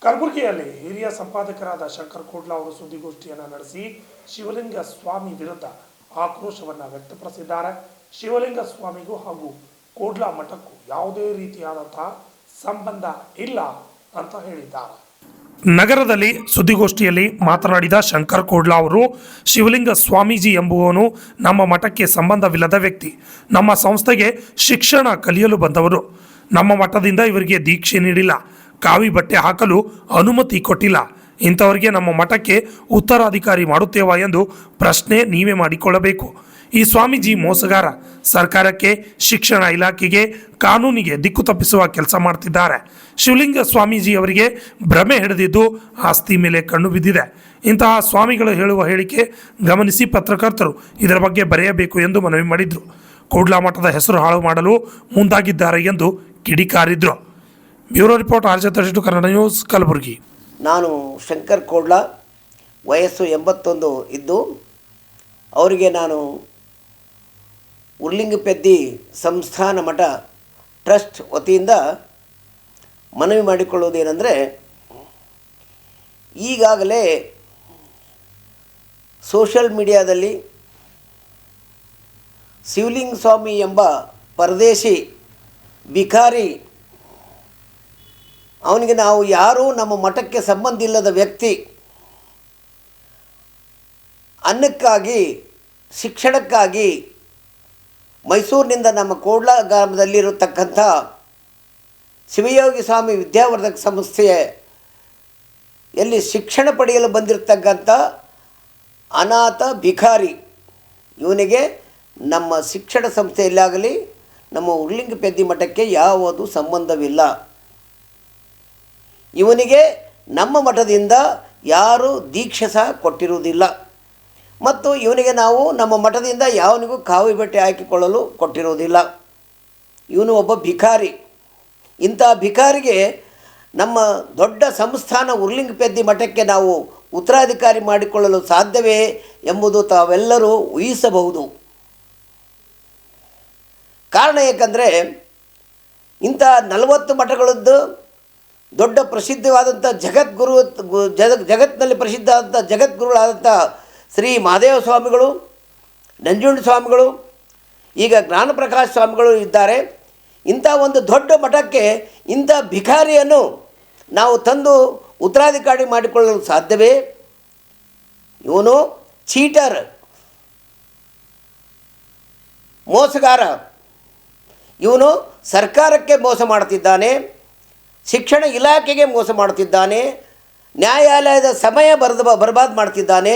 ಕಲಬುರಗಿಯಲ್ಲಿ ಹಿರಿಯ ಸಂಪಾದಕರಾದ ಶಂಕರ್ ಕೋಡ್ಲ ಅವರು ಸುದ್ದಿಗೋಷ್ಠಿಯನ್ನು ನಡೆಸಿ ಶಿವಲಿಂಗ ಸ್ವಾಮಿ ವಿರುದ್ಧ ಆಕ್ರೋಶವನ್ನು ವ್ಯಕ್ತಪಡಿಸಿದ್ದಾರೆ. ಶಿವಲಿಂಗ ಸ್ವಾಮಿಗೂ ಹಾಗೂ ಕೋಡ್ಲ ಮಠಕ್ಕೂ ಯಾವುದೇ ರೀತಿಯಾದಂತಹ ಸಂಬಂಧ ಇಲ್ಲ ಅಂತ ಹೇಳಿದ್ದಾರೆ. ನಗರದಲ್ಲಿ ಸುದ್ದಿಗೋಷ್ಠಿಯಲ್ಲಿ ಮಾತನಾಡಿದ ಶಂಕರ್ ಕೋಡ್ಲ ಅವರು, ಶಿವಲಿಂಗ ಸ್ವಾಮೀಜಿ ಎಂಬುವನು ನಮ್ಮ ಮಠಕ್ಕೆ ಸಂಬಂಧವಿಲ್ಲದ ವ್ಯಕ್ತಿ. ನಮ್ಮ ಸಂಸ್ಥೆಗೆ ಶಿಕ್ಷಣ ಕಲಿಯಲು ಬಂದವರು. ನಮ್ಮ ಮಠದಿಂದ ಇವರಿಗೆ ದೀಕ್ಷೆ ನೀಡಿಲ್ಲ, ಕಾವಿ ಬಟ್ಟೆ ಹಾಕಲು ಅನುಮತಿ ಕೊಟ್ಟಿಲ್ಲ. ಇಂಥವರಿಗೆ ನಮ್ಮ ಮಠಕ್ಕೆ ಉತ್ತರಾಧಿಕಾರಿ ಮಾಡುತ್ತೇವಾ ಎಂದು ಪ್ರಶ್ನೆ ನೀವೇ ಮಾಡಿಕೊಳ್ಳಬೇಕು. ಈ ಸ್ವಾಮೀಜಿ ಮೋಸಗಾರ. ಸರ್ಕಾರಕ್ಕೆ, ಶಿಕ್ಷಣ ಇಲಾಖೆಗೆ, ಕಾನೂನಿಗೆ ದಿಕ್ಕು ತಪ್ಪಿಸುವ ಕೆಲಸ ಮಾಡ್ತಿದ್ದಾರೆ. ಶಿವಲಿಂಗ ಸ್ವಾಮೀಜಿ ಅವರಿಗೆ ಭ್ರಮೆ ಹಿಡಿದಿದ್ದು ಆಸ್ತಿ ಮೇಲೆ ಕಣ್ಣು ಬಿದ್ದಿದೆ. ಇಂತಹ ಸ್ವಾಮಿಗಳು ಹೇಳುವ ಹೇಳಿಕೆ ಗಮನಿಸಿ ಪತ್ರಕರ್ತರು ಇದರ ಬಗ್ಗೆ ಬರೆಯಬೇಕು ಎಂದು ಮನವಿ ಮಾಡಿದರು. ಕೋಡ್ಲ ಮಠದ ಹೆಸರು ಹಾಳು ಮಾಡಲು ಮುಂದಾಗಿದ್ದಾರೆ ಎಂದು ಕಿಡಿಕಾರಿದ್ರು. Bureau report RJ32 Kannada news, Kalaburagi. ನಾನು ಶಂಕರ್ ಕೋಡ್ಲ, ವಯಸ್ಸು 81 ಇದ್ದು, ಅವರಿಗೆ ನಾನು ಉರ್ಲಿಂಗಪೆದ್ದಿ ಸಂಸ್ಥಾನ ಮಠ ಟ್ರಸ್ಟ್ ವತಿಯಿಂದ ಮನವಿ ಮಾಡಿಕೊಳ್ಳುವುದೇನೆಂದರೆ, ಈಗಾಗಲೇ ಸೋಷಿಯಲ್ ಮೀಡಿಯಾದಲ್ಲಿ ಶಿವಲಿಂಗ ಸ್ವಾಮಿ ಎಂಬ ಪರದೇಶಿ ಭಿಕಾರಿ, ಅವನಿಗೆ ನಾವು ಯಾರೂ ನಮ್ಮ ಮಠಕ್ಕೆ ಸಂಬಂಧ ಇಲ್ಲದ ವ್ಯಕ್ತಿ, ಅನ್ನಕ್ಕಾಗಿ ಶಿಕ್ಷಣಕ್ಕಾಗಿ ಮೈಸೂರಿನಿಂದ ನಮ್ಮ ಕೋಡ್ಲ ಗ್ರಾಮದಲ್ಲಿರತಕ್ಕಂಥ ಶಿವಯೋಗಿ ಸ್ವಾಮಿ ವಿದ್ಯಾವರ್ಧಕ ಸಂಸ್ಥೆಯಲ್ಲಿ ಶಿಕ್ಷಣ ಪಡೆಯಲು ಬಂದಿರತಕ್ಕಂಥ ಅನಾಥ ಭಿಕಾರಿ, ಇವನಿಗೆ ನಮ್ಮ ಶಿಕ್ಷಣ ಸಂಸ್ಥೆಯಲ್ಲಾಗಲಿ ನಮ್ಮ ಉರ್ಲಿಂಗಪೆದ್ದಿ ಮಠಕ್ಕೆ ಯಾವುದೂ ಸಂಬಂಧವಿಲ್ಲ. ಇವನಿಗೆ ನಮ್ಮ ಮಠದಿಂದ ಯಾರೂ ದೀಕ್ಷೆ ಸಹ ಕೊಟ್ಟಿರುವುದಿಲ್ಲ ಮತ್ತು ಇವನಿಗೆ ನಾವು ನಮ್ಮ ಮಠದಿಂದ ಯಾವನಿಗೂ ಕಾವಿ ಬಟ್ಟೆ ಹಾಕಿಕೊಳ್ಳಲು ಕೊಟ್ಟಿರುವುದಿಲ್ಲ. ಇವನು ಒಬ್ಬ ಭಿಕಾರಿ. ಇಂಥ ಭಿಕಾರಿಗೆ ನಮ್ಮ ದೊಡ್ಡ ಸಂಸ್ಥಾನ ಉರ್ಲಿಂಗಪೆದ್ದಿ ಮಠಕ್ಕೆ ನಾವು ಉತ್ತರಾಧಿಕಾರಿ ಮಾಡಿಕೊಳ್ಳಲು ಸಾಧ್ಯವೇ ಎಂಬುದು ತಾವೆಲ್ಲರೂ ಊಹಿಸಬಹುದು. ಕಾರಣ ಏಕೆಂದರೆ ಇಂಥ 40 ಮಠಗಳದ್ದು ದೊಡ್ಡ ಪ್ರಸಿದ್ಧವಾದಂಥ ಜಗತ್ತಿನಲ್ಲಿ ಪ್ರಸಿದ್ಧವಾದಂಥ ಜಗದ್ಗುರುಗಳಾದಂಥ ಶ್ರೀ ಮಹಾದೇವ ಸ್ವಾಮಿಗಳು, ನಂಜುಂಡ ಸ್ವಾಮಿಗಳು, ಈಗ ಜ್ಞಾನಪ್ರಕಾಶ ಸ್ವಾಮಿಗಳು ಇದ್ದಾರೆ. ಇಂಥ ಒಂದು ದೊಡ್ಡ ಮಠಕ್ಕೆ ಇಂಥ ಭಿಕಾರಿಯನ್ನು ನಾವು ತಂದು ಉತ್ತರಾಧಿಕಾರಿ ಮಾಡಿಕೊಳ್ಳಲು ಸಾಧ್ಯವೇ? ಇವನು ಚೀಟರ್, ಮೋಸಗಾರ. ಇವನು ಸರ್ಕಾರಕ್ಕೆ ಮೋಸ ಮಾಡ್ತಿದ್ದಾನೆ, ಶಿಕ್ಷಣ ಇಲಾಖೆಗೆ ಮೋಸ ಮಾಡ್ತಿದ್ದಾನೆ, ನ್ಯಾಯಾಲಯದ ಸಮಯ ಬರ್ಬಾದ್ ಮಾಡ್ತಿದ್ದಾನೆ,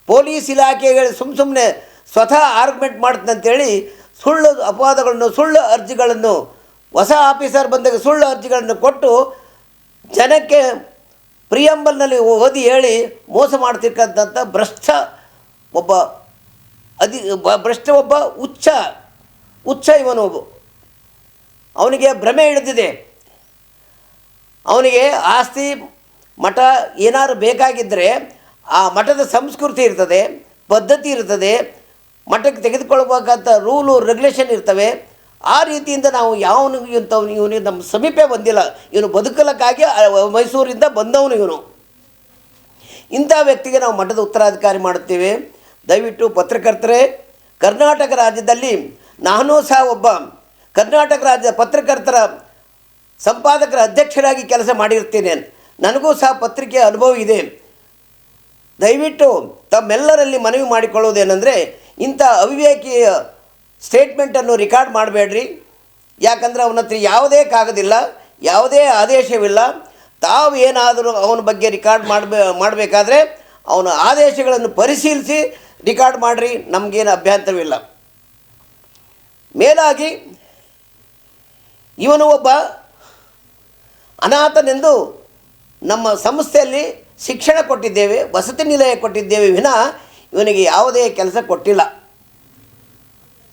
ಪೊಲೀಸ್ ಇಲಾಖೆಗೆ ಸುಮ್ಮನೆ ಸ್ವತಃ ಆರ್ಗ್ಯುಮೆಂಟ್ ಮಾಡ್ತಂತೇಳಿ ಸುಳ್ಳು ಅಪವಾದಗಳನ್ನು, ಸುಳ್ಳು ಅರ್ಜಿಗಳನ್ನು, ಹೊಸ ಆಫೀಸರ್ ಬಂದಾಗ ಸುಳ್ಳು ಅರ್ಜಿಗಳನ್ನು ಕೊಟ್ಟು ಜನಕ್ಕೆ ಪ್ರಿಯಂಬಲ್ನಲ್ಲಿ ಓದಿ ಹೇಳಿ ಮೋಸ ಮಾಡ್ತಿರ್ತಕ್ಕಂಥ ಭ್ರಷ್ಟ ಒಬ್ಬ ಹುಚ್ಚ ಇವನು. ಅವನಿಗೆ ಭ್ರಮೆ ಹಿಡಿದಿದೆ. ಅವನಿಗೆ ಆಸ್ತಿ ಮಠ ಏನಾದ್ರು ಬೇಕಾಗಿದ್ದರೆ ಆ ಮಠದ ಸಂಸ್ಕೃತಿ ಇರ್ತದೆ, ಪದ್ಧತಿ ಇರ್ತದೆ, ಮಠಕ್ಕೆ ತೆಗೆದುಕೊಳ್ಬೇಕಂತ ರೂಲು ರೆಗ್ಯುಲೇಷನ್ ಇರ್ತವೆ. ಆ ರೀತಿಯಿಂದ ನಾವು ಇವನಿಗೆ ನಮ್ಮ ಸಮೀಪ ಬಂದಿಲ್ಲ. ಇವನು ಬದುಕಲಕ್ಕಾಗಿ ಮೈಸೂರಿಂದ ಬಂದವನು ಇವನು. ಇಂಥ ವ್ಯಕ್ತಿಗೆ ನಾವು ಮಠದ ಉತ್ತರಾಧಿಕಾರಿ ಮಾಡುತ್ತೇವೆ. ದಯವಿಟ್ಟು ಪತ್ರಕರ್ತರೇ, ಕರ್ನಾಟಕ ರಾಜ್ಯದಲ್ಲಿ ನಾನು ಸಹ ಒಬ್ಬ ಕರ್ನಾಟಕ ರಾಜ್ಯದ ಪತ್ರಕರ್ತರ ಸಂಪಾದಕರ ಅಧ್ಯಕ್ಷರಾಗಿ ಕೆಲಸ ಮಾಡಿರ್ತೇನೆ. ನನಗೂ ಸಹ ಪತ್ರಿಕೆಯ ಅನುಭವ ಇದೆ. ದಯವಿಟ್ಟು ತಮ್ಮೆಲ್ಲರಲ್ಲಿ ಮನವಿ ಮಾಡಿಕೊಳ್ಳುವುದೇನೆಂದರೆ, ಇಂಥ ಅವಿವೇಕಿಯ ಸ್ಟೇಟ್ಮೆಂಟನ್ನು ರಿಕಾರ್ಡ್ ಮಾಡಬೇಡ್ರಿ. ಯಾಕಂದರೆ ಅವನ ಹತ್ರ ಯಾವುದೇ ಕಾಗದಿಲ್ಲ, ಯಾವುದೇ ಆದೇಶವಿಲ್ಲ. ತಾವು ಏನಾದರೂ ಅವನ ಬಗ್ಗೆ ರಿಕಾರ್ಡ್ ಮಾಡಬೇಕಾದ್ರೆ ಅವನ ಆದೇಶಗಳನ್ನು ಪರಿಶೀಲಿಸಿ ರಿಕಾರ್ಡ್ ಮಾಡಿರಿ, ನಮಗೇನು ಅಭ್ಯಂತರವಿಲ್ಲ. ಮೇಲಾಗಿ ಇವನು ಒಬ್ಬ ಅನಾಥನೆಂದು ನಮ್ಮ ಸಂಸ್ಥೆಯಲ್ಲಿ ಶಿಕ್ಷಣ ಕೊಟ್ಟಿದ್ದೇವೆ, ವಸತಿ ನಿಲಯ ಕೊಟ್ಟಿದ್ದೇವೆ ವಿನಃ ಇವನಿಗೆ ಯಾವುದೇ ಕೆಲಸ ಕೊಟ್ಟಿಲ್ಲ.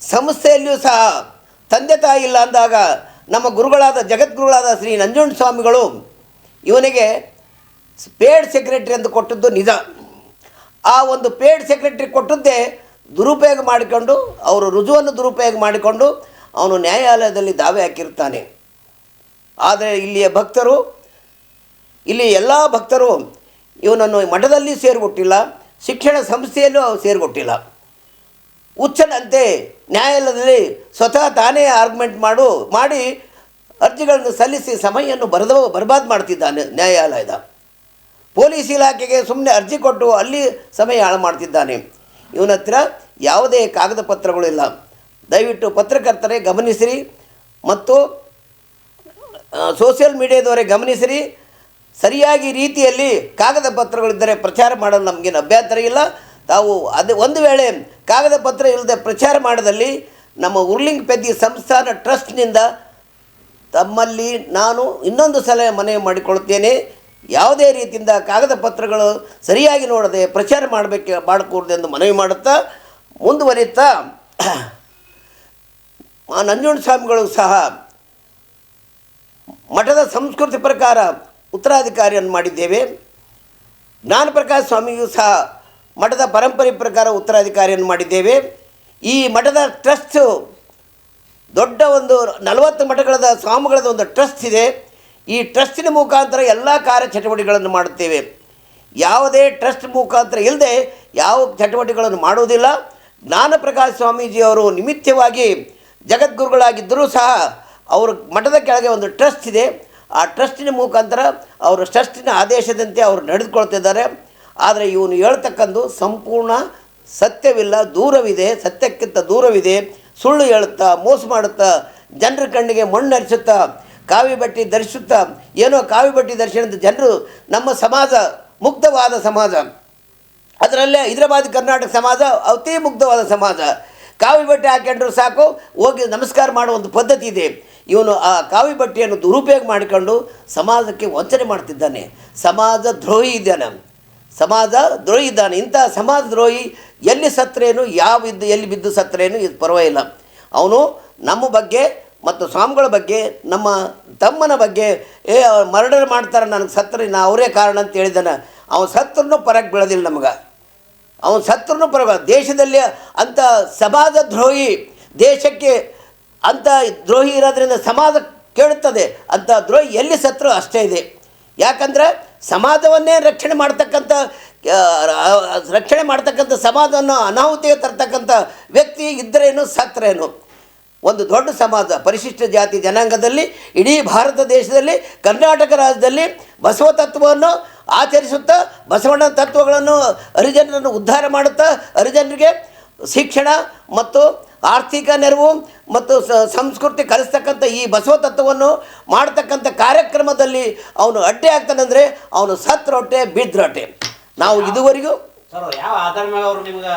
ಸಂಸ್ಥೆಯಲ್ಲಿಯೂ ಸಹ ತಂದೆ ತಾಯಿ ಇಲ್ಲ ಅಂದಾಗ ನಮ್ಮ ಜಗದ್ಗುರುಗಳಾದ ಶ್ರೀ ನಂಜುಂಡ ಸ್ವಾಮಿಗಳು ಇವನಿಗೆ ಪೇಡ್ ಸೆಕ್ರೆಟರಿ ಎಂದು ಕೊಟ್ಟದ್ದು ನಿಜ. ಆ ಒಂದು ಪೇಡ್ ಸೆಕ್ರೆಟರಿ ಕೊಟ್ಟದ್ದೇ ದುರುಪಯೋಗ ಮಾಡಿಕೊಂಡು, ಅವರು ರುಜುವನ್ನು ದುರುಪಯೋಗ ಮಾಡಿಕೊಂಡು ಅವನು ನ್ಯಾಯಾಲಯದಲ್ಲಿ ದಾವೆ ಹಾಕಿರ್ತಾನೆ. ಆದರೆ ಇಲ್ಲಿಯ ಭಕ್ತರು ಇಲ್ಲಿ ಎಲ್ಲ ಭಕ್ತರು ಇವನನ್ನು ಮಠದಲ್ಲಿ ಸೇರಿಕೊಟ್ಟಿಲ್ಲ, ಶಿಕ್ಷಣ ಸಂಸ್ಥೆಯಲ್ಲೂ ಸೇರಿಕೊಟ್ಟಿಲ್ಲ. ಹುಚ್ಚನಂತೆ ನ್ಯಾಯಾಲಯದಲ್ಲಿ ಸ್ವತಃ ತಾನೇ ಆರ್ಗ್ಯುಮೆಂಟ್ ಮಾಡಿ ಅರ್ಜಿಗಳನ್ನು ಸಲ್ಲಿಸಿ ಸಮಯವನ್ನು ಬರ್ಬಾದ್ ಮಾಡ್ತಿದ್ದಾನೆ. ನ್ಯಾಯಾಲಯದ ಪೊಲೀಸ್ ಇಲಾಖೆಗೆ ಸುಮ್ಮನೆ ಅರ್ಜಿ ಕೊಟ್ಟು ಅಲ್ಲಿ ಸಮಯ ಹಾಳು ಮಾಡ್ತಿದ್ದಾನೆ. ಇವನ ಹತ್ರ ಯಾವುದೇ ಕಾಗದ ಪತ್ರಗಳಿಲ್ಲ. ದಯವಿಟ್ಟು ಪತ್ರಕರ್ತರೇ ಗಮನಿಸಿರಿ ಮತ್ತು ಸೋಷಿಯಲ್ ಮೀಡಿಯಾದವರೇ ಗಮನಿಸಿರಿ. ಸರಿಯಾಗಿ ರೀತಿಯಲ್ಲಿ ಕಾಗದ ಪತ್ರಗಳಿದ್ದರೆ ಪ್ರಚಾರ ಮಾಡಲು ನಮಗೇನು ಅಭ್ಯಂತರ ಇಲ್ಲ. ತಾವು ಒಂದು ವೇಳೆ ಕಾಗದ ಪತ್ರ ಇಲ್ಲದೆ ಪ್ರಚಾರ ಮಾಡಿದಲ್ಲಿ ನಮ್ಮ ಉರ್ಲಿಂಗ್ ಪೆದ್ದಿ ಸಂಸ್ಥಾನ ಟ್ರಸ್ಟ್ನಿಂದ ತಮ್ಮಲ್ಲಿ ನಾನು ಇನ್ನೊಂದು ಸಲ ಮನವಿ ಮಾಡಿಕೊಳ್ಳುತ್ತೇನೆ. ಯಾವುದೇ ರೀತಿಯಿಂದ ಕಾಗದ ಪತ್ರಗಳು ಸರಿಯಾಗಿ ನೋಡದೆ ಪ್ರಚಾರ ಮಾಡಕೂಡದೆಂದು ಮನವಿ ಮಾಡುತ್ತಾ ಮುಂದುವರಿಯುತ್ತಾ ನಂಜುಂಡ ಸ್ವಾಮಿಗಳು ಸಹ ಮಠದ ಸಂಸ್ಕೃತಿ ಪ್ರಕಾರ ಉತ್ತರಾಧಿಕಾರಿಯನ್ನು ಮಾಡಿದ್ದೇವೆ. ಜ್ಞಾನಪ್ರಕಾಶ ಸ್ವಾಮಿಗೂ ಸಹ ಮಠದ ಪರಂಪರೆ ಪ್ರಕಾರ ಉತ್ತರಾಧಿಕಾರಿಯನ್ನು ಮಾಡಿದ್ದೇವೆ. ಈ ಮಠದ ಟ್ರಸ್ಟು ದೊಡ್ಡ ಒಂದು 40 ಮಠಗಳದ ಸ್ವಾಮಿಗಳದ ಒಂದು ಟ್ರಸ್ಟ್ ಇದೆ. ಈ ಟ್ರಸ್ಟಿನ ಮುಖಾಂತರ ಎಲ್ಲ ಕಾರ್ಯಚಟುವಟಿಕೆಗಳನ್ನು ಮಾಡುತ್ತೇವೆ. ಯಾವುದೇ ಟ್ರಸ್ಟ್ ಮುಖಾಂತರ ಇಲ್ಲದೆ ಯಾವ ಚಟುವಟಿಕೆಗಳನ್ನು ಮಾಡುವುದಿಲ್ಲ. ಜ್ಞಾನಪ್ರಕಾಶ ಸ್ವಾಮೀಜಿಯವರು ನಿಮಿತ್ತವಾಗಿ ಜಗದ್ಗುರುಗಳಾಗಿದ್ದರೂ ಸಹ ಅವರು ಮಠದ ಕೆಳಗೆ ಒಂದು ಟ್ರಸ್ಟ್ ಇದೆ. ಆ ಟ್ರಸ್ಟಿನ ಮುಖಾಂತರ ಅವರು ಟ್ರಸ್ಟಿನ ಆದೇಶದಂತೆ ಅವರು ನಡೆದುಕೊಳ್ತಿದ್ದಾರೆ. ಆದರೆ ಇವನು ಹೇಳ್ತಕ್ಕಂದು ಸಂಪೂರ್ಣ ಸತ್ಯವಿಲ್ಲ, ದೂರವಿದೆ, ಸತ್ಯಕ್ಕಿಂತ ದೂರವಿದೆ. ಸುಳ್ಳು ಹೇಳುತ್ತಾ, ಮೋಸ ಮಾಡುತ್ತಾ, ಜನರ ಕಣ್ಣಿಗೆ ಮಣ್ಣು ಹರಿಸುತ್ತಾ, ಕಾವಿ ಬಟ್ಟೆ ಧರಿಸುತ್ತಾ, ಏನೋ ಕಾವಿ ಬಟ್ಟೆ ಧರಿಸಿದಂಥ ಜನರು ನಮ್ಮ ಸಮಾಜ ಮುಕ್ತವಾದ ಸಮಾಜ, ಅದರಲ್ಲೇ ಹೈದರಾಬಾದ್ ಕರ್ನಾಟಕ ಸಮಾಜ ಅತಿ ಮುಗ್ಧವಾದ ಸಮಾಜ. ಕಾವಿ ಬಟ್ಟೆ ಹಾಕೊಂಡ್ರು ಸಾಕು ಹೋಗಿ ನಮಸ್ಕಾರ ಮಾಡುವ ಒಂದು ಪದ್ಧತಿ ಇದೆ. ಇವನು ಆ ಕಾವಿ ಬಟ್ಟೆಯನ್ನು ದುರುಪಯೋಗ ಮಾಡಿಕೊಂಡು ಸಮಾಜಕ್ಕೆ ವಂಚನೆ ಮಾಡ್ತಿದ್ದಾನೆ. ಸಮಾಜ ದ್ರೋಹಿ ಇದ್ದಾನೆ, ಸಮಾಜ ದ್ರೋಹಿ ಇದ್ದಾನೆ. ಇಂಥ ಸಮಾಜ ದ್ರೋಹಿ ಎಲ್ಲಿ ಸತ್ರೇನು, ಎಲ್ಲಿ ಬಿದ್ದು ಸತ್ರೇನು ಇದು ಪರವಾಗಿಲ್ಲ. ಅವನು ನಮ್ಮ ಬಗ್ಗೆ ಮತ್ತು ಸ್ವಾಮಿಗಳ ಬಗ್ಗೆ, ನಮ್ಮ ತಮ್ಮನ ಬಗ್ಗೆ ಮರ್ಡರ್ ಮಾಡ್ತಾರೆ, ನನಗೆ ಸತ್ರೆ ಅವರೇ ಕಾರಣ ಅಂತ ಹೇಳಿದ್ದಾನೆ. ಅವನು ಸತ್ರನೂ ಪರಕ್ಕೆ ಬೀಳೋದಿಲ್ಲ ನಮಗೆ. ಅವನು ಸತ್ರನೂ ಪರವಾಗಿ ದೇಶದಲ್ಲಿ ಅಂಥ ಸಮಾಜ ದ್ರೋಹಿ, ದೇಶಕ್ಕೆ ಅಂಥ ದ್ರೋಹಿ ಇರೋದ್ರಿಂದ ಸಮಾಜ ಕೇಳುತ್ತದೆ. ಅಂಥ ದ್ರೋಹಿ ಎಲ್ಲಿ ಸತ್ರು ಅಷ್ಟೇ ಇದೆ. ಯಾಕಂದರೆ ಸಮಾಜವನ್ನೇ ರಕ್ಷಣೆ ಮಾಡ್ತಕ್ಕಂಥ ಸಮಾಜವನ್ನು ಅನಾಹುತಿಗೆ ತರ್ತಕ್ಕಂಥ ವ್ಯಕ್ತಿ ಇದ್ದರೇನು ಸತ್ರೇನು. ಒಂದು ದೊಡ್ಡ ಸಮಾಜ, ಪರಿಶಿಷ್ಟ ಜಾತಿ ಜನಾಂಗದಲ್ಲಿ, ಇಡೀ ಭಾರತ ದೇಶದಲ್ಲಿ, ಕರ್ನಾಟಕ ರಾಜ್ಯದಲ್ಲಿ ಬಸವ ತತ್ವವನ್ನು ಆಚರಿಸುತ್ತಾ, ಬಸವಣ್ಣ ತತ್ವಗಳನ್ನು ಹರಿಜನರನ್ನು ಉದ್ಧಾರ ಮಾಡುತ್ತಾ, ಹರಿಜನರಿಗೆ ಶಿಕ್ಷಣ ಮತ್ತು ಆರ್ಥಿಕ ನೆರವು ಮತ್ತು ಸಂಸ್ಕೃತಿ ಕಲಿಸ್ತಕ್ಕಂಥ ಈ ಬಸವ ತತ್ವವನ್ನು ಮಾಡ್ತಕ್ಕಂಥ ಕಾರ್ಯಕ್ರಮದಲ್ಲಿ ಅವನು ಅಡ್ಡೆ ಆಗ್ತಾನಂದರೆ ಅವನು ಸತ್ರೊಟ್ಟೆ ಬಿದ್ರೊಟ್ಟೆ. ನಾವು ಇದುವರೆಗೂ ಯಾವ ಆಧಾರ ಮೇಲೆ ಅವರು ನಿಮ್ಗೆ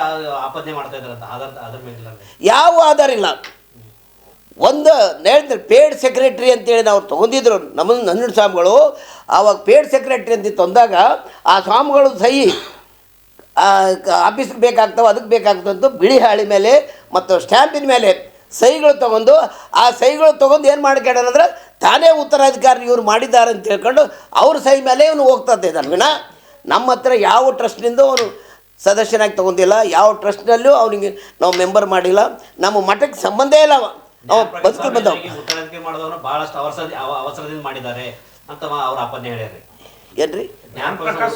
ಆಪಾದನೆ ಮಾಡ್ತಾ ಇದ್ದಾರಂತ ಆಧಾರ ಮೇಲೆ ಯಾವ ಆಧಾರ ಇಲ್ಲ. ಒಂದು ಹೇಳಿದ್ರೆ ಪೇಡ್ ಸೆಕ್ರೆಟ್ರಿ ಅಂತೇಳಿ ನಾವು ತೊಗೊಂಡಿದ್ರು ನಮ್ಮ ನಂಜುಂಡ ಸ್ವಾಮಿಗಳು. ಆವಾಗ ಪೇಡ್ ಸೆಕ್ರೆಟ್ರಿ ಅಂತ ತಂದಾಗ ಆ ಸ್ವಾಮಿಗಳು ಸಹಿ ಆಫೀಸ್ಗೆ ಬೇಕಾಗ್ತಾವೆ, ಅದಕ್ಕೆ ಬೇಕಾಗ್ತಂತ ಬಿಳಿ ಹಾಳಿ ಮೇಲೆ ಮತ್ತು ಸ್ಟ್ಯಾಂಪಿನ ಮೇಲೆ ಸಹಿಗಳು ತೊಗೊಂಡು, ಆ ಸಹಿಗಳು ತೊಗೊಂಡು ಏನು ಮಾಡ್ಕೊಂಡ್ರೆ ತಾನೇ ಉತ್ತರಾಧಿಕಾರಿ ಇವರು ಮಾಡಿದ್ದಾರೆ ಅಂತ ಹೇಳ್ಕೊಂಡು ಅವ್ರ ಸಹಿ ಮೇಲೆ ಇವನು ಹೋಗ್ತಾ ಇದ್ದಾನೆ ವಿನ ನಮ್ಮ ಹತ್ರ ಯಾವ ಟ್ರಸ್ಟ್ನಿಂದ ಅವನು ಸದಸ್ಯನಾಗಿ ತೊಗೊಂಡಿಲ್ಲ. ಯಾವ ಟ್ರಸ್ಟ್ನಲ್ಲೂ ಅವನಿಗೆ ನಾವು ಮೆಂಬರ್ ಮಾಡಿಲ್ಲ. ನಮ್ಮ ಮಠಕ್ಕೆ ಸಂಬಂಧ ಇಲ್ಲ. ಬದುಕಲು ಬಂದವ ಉತ್ತರಾಧಿಕಾರಿ ಮಾಡೋದನ್ನು ಬಹಳಷ್ಟು ಅವಸರದಿಂದ ಮಾಡಿದ್ದಾರೆ ಅಂತ ಅವ್ರ ಆಪಾದನೆ ಹೇಳ್ಯಾರ. ಏನ್ರಿ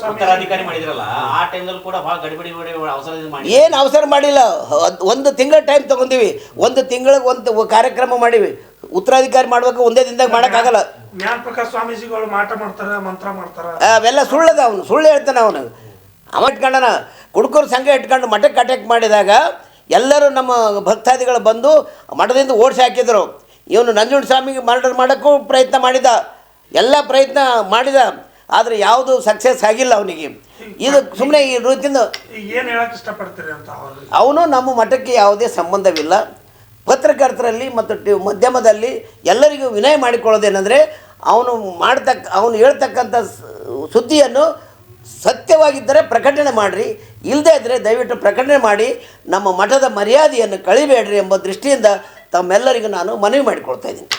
ಉತ್ತರಾಧಿಕಾರಿ ಮಾಡಿದ್ರಲ್ಲ ಆ ಟೈಮ್ನಲ್ಲಿ ಕೂಡ ಬಹಳ ಗಡಿಬಿಡಿ ಅವಸರದಿಂದ ಮಾಡಿ ಏನು ಅವಸರ ಮಾಡಿಲ್ಲ. ಒಂದು ತಿಂಗಳ ಟೈಮ್ ತೊಗೊಂಡಿವಿ. ಒಂದು ತಿಂಗಳಿಗೆ ಒಂದು ಕಾರ್ಯಕ್ರಮ ಮಾಡೀವಿ. ಉತ್ತರಾಧಿಕಾರಿ ಮಾಡ್ಬೇಕು ಒಂದೇ ದಿನದಾಗ ಮಾಡೋಕ್ಕಾಗಲ್ಲ. ಜ್ಞಾನಪ್ರಕಾಶ ಸ್ವಾಮೀಜಿಗಳು ಮಾಟ ಮಾಡ್ತಾರೆ, ಮಂತ್ರ ಮಾಡ್ತಾರೆ, ಅವೆಲ್ಲ ಸುಳ್ಳದ. ಅವನು ಸುಳ್ಳು ಹೇಳ್ತಾನೆ. ಅವ ಇಟ್ಕೊಂಡನ ಕುಡುಕರು ಸಂಘ ಇಟ್ಕೊಂಡು ಮಠಕ್ಕೆ ಅಟ್ಯಾಕ್ ಮಾಡಿದಾಗ ಎಲ್ಲರೂ ನಮ್ಮ ಭಕ್ತಾದಿಗಳು ಬಂದು ಮಠದಿಂದ ಓಡಿಸಿ ಹಾಕಿದರು. ಇವನು ನಂಜುಂಡ ಸ್ವಾಮಿಗೆ ಮರ್ಡರ್ ಮಾಡೋಕ್ಕೂ ಪ್ರಯತ್ನ ಮಾಡಿದ, ಎಲ್ಲ ಪ್ರಯತ್ನ ಮಾಡಿದ. ಆದರೆ ಯಾವುದು ಸಕ್ಸಸ್ ಆಗಿಲ್ಲ ಅವನಿಗೆ. ಇದು ಸುಮ್ಮನೆ ಈ ರೀತಿಯಿಂದ ಏನು ಹೇಳಕ್ಕೆ ಇಷ್ಟಪಡ್ತೀರಿ ಅಂತ ಅವನು ನಮ್ಮ ಮಠಕ್ಕೆ ಯಾವುದೇ ಸಂಬಂಧವಿಲ್ಲ. ಪತ್ರಕರ್ತರಲ್ಲಿ ಮತ್ತು ಮಾಧ್ಯಮದಲ್ಲಿ ಎಲ್ಲರಿಗೂ ವಿನಯ ಮಾಡಿಕೊಳ್ಳೋದೇನೆಂದರೆ ಅವನು ಹೇಳ್ತಕ್ಕಂಥ ಸುದ್ದಿಯನ್ನು ಸತ್ಯವಾಗಿದ್ದರೆ ಪ್ರಕಟಣೆ ಮಾಡಿರಿ, ಇಲ್ಲದೇ ಇದ್ದರೆ ದಯವಿಟ್ಟು ಪ್ರಕಟಣೆ ಮಾಡಿ ನಮ್ಮ ಮಠದ ಮರ್ಯಾದೆಯನ್ನು ಕಳಿಬೇಡ್ರಿ ಎಂಬ ದೃಷ್ಟಿಯಿಂದ ತಮ್ಮೆಲ್ಲರಿಗೂ ನಾನು ಮನವಿ ಮಾಡಿಕೊಳ್ತಾ ಇದ್ದೀನಿ.